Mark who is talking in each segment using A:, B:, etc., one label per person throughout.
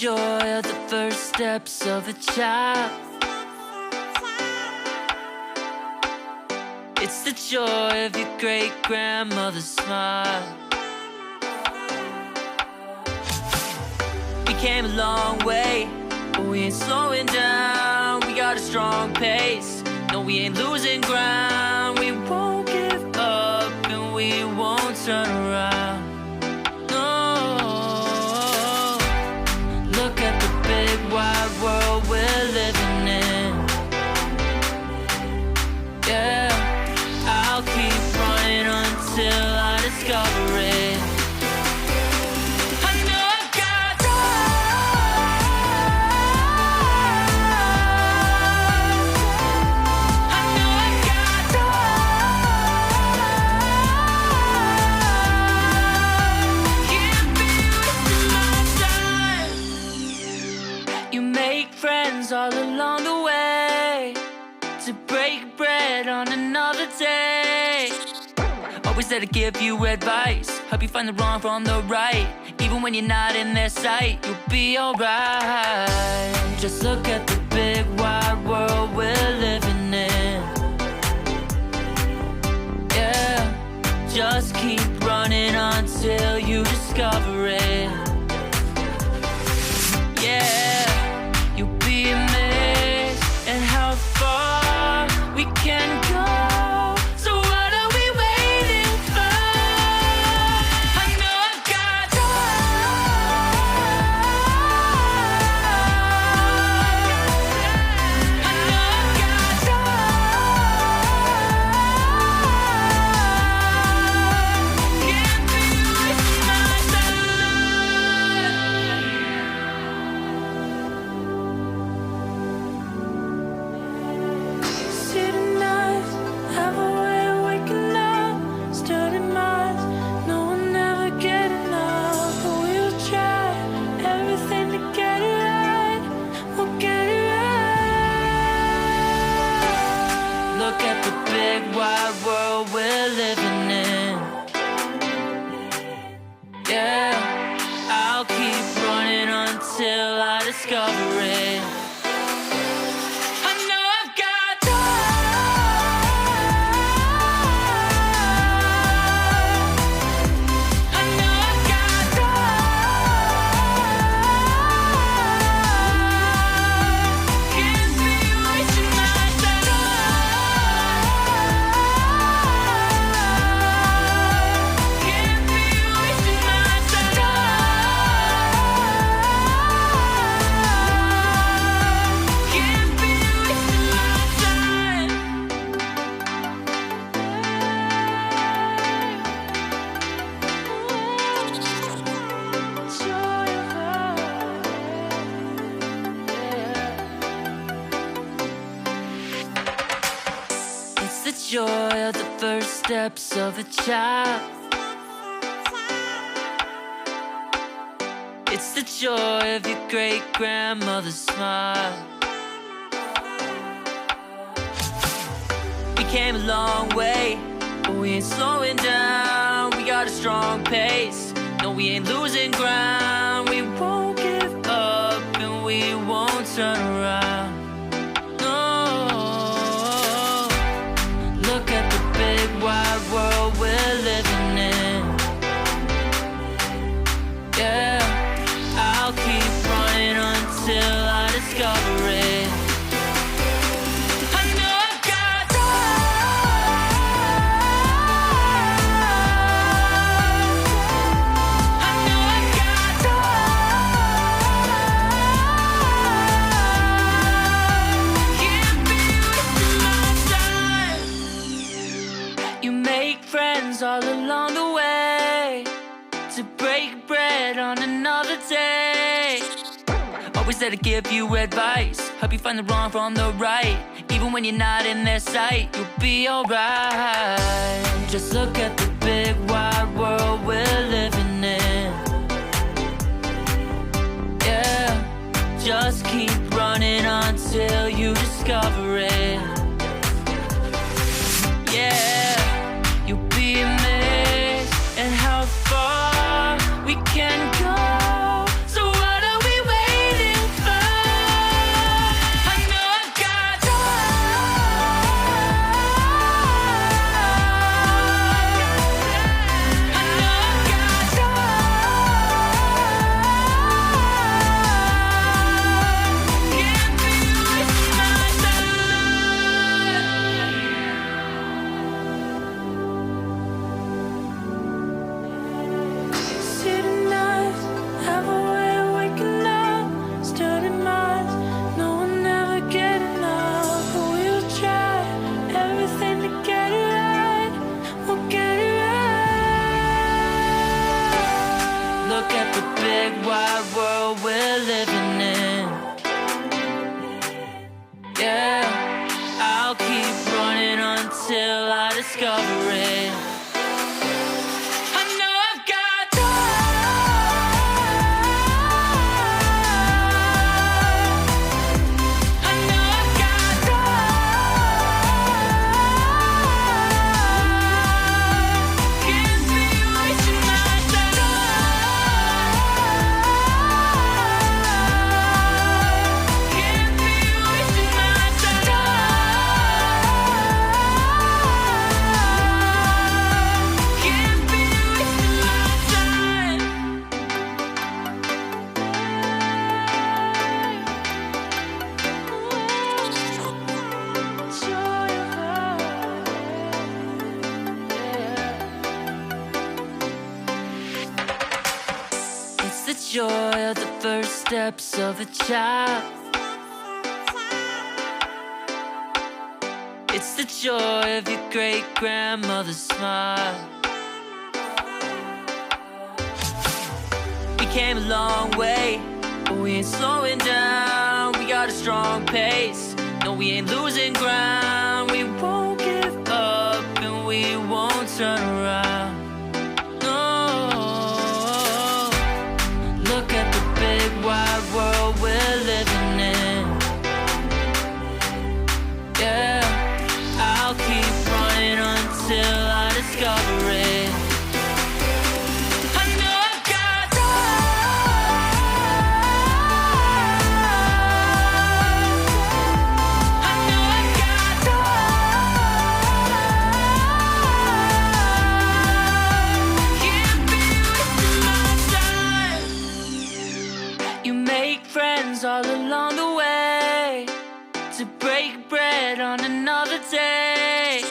A: joy of the first steps of a child. It's the joy of your great-grandmother's smile. We came a long way, but we ain't slowing down. We got a strong pace, no we ain't losing ground. We won't give up and we won't turn around. No, look at the big wide world we're living in. Yeah, I'll keep running until I discover it. All along the way to break bread on another day. Always there to give you advice, help you find the wrong from the right. Even when you're not in their sight, you'll be alright. Just look at the big wide world we're living in. Yeah, just keep running until you discover it. Yeah, you'll be amazed at how far we can go. So what are we waiting for? I know I've got I know I've got can't be wasting my City nights have a way of waking up, starting minds, no one ever get enough. But we'll try everything to get it right, we'll get it right. Look at the big wide world we're living in. Yeah, I'll keep running until I discover it. I know I've got I know I've got can't be wasting my can't be wasting my can't be wasting my time. It's the joy of the first steps of a child. It's the joy of your great-grandmother's smile. We came a long way, but we ain't slowing down. We got a strong pace, no we ain't losing ground. We won't give up and we won't turn around. No, look at the big wide world we're living in. Yeah, I'll keep running until I discover it. I know I've got I know I've got can't be wasting my time. You make friends all along the way to break bread on another day. Always there to give you advice, help you find the wrong from the right. Even when you're not in their sight, you'll be alright. Just look at the big wide world we're living in. Yeah, just keep running until you discover it. Yeah, you'll be amazed at how far we can go. So what are we waiting? discover it. I know I've got time. I know I've got time. Can't be wasting my time. Can't be wasting my time. Can't be wasting my time. It's the joy of the first steps of a child. It's the joy of your great grandmother's smile. We came a long way, but we ain't slowing down. We got a strong pace. No, we ain't losing ground. We won't give up and we won't turn around. No. Look at the big wide world we're living in. Yeah, I'll keep running until I discover it. I know I've got time. I know I've got time. Can't be wasting my time. You make friends all along the way to break bread on another day.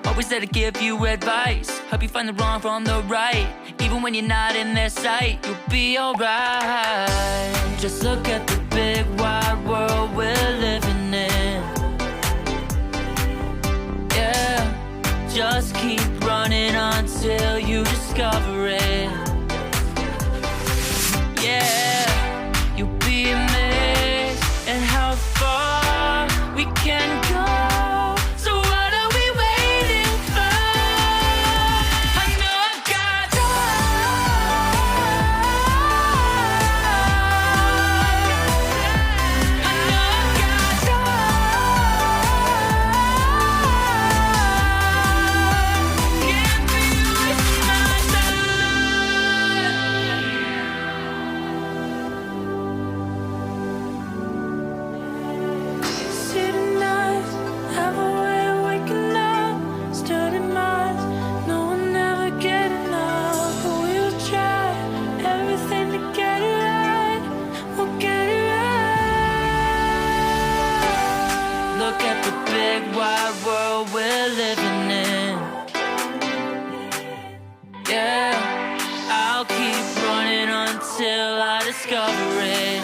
A: Always there to give you advice, help you find the wrong from the right. Even when you're not in their sight, you'll be alright. Just look at the big wide world we're living in. Yeah, just keep running until you discover it. Yeah, you'll be amazed at how far we can go. So what are we waiting for? I know I've got time. I know I've got time. Can't be wasting my time. City nights have a way of waking up. Study minds, no one ever get enough. But we'll try everything to get it right. We'll get it right. Look at the big wide world we're living in. Yeah, I'll keep running until I discover it.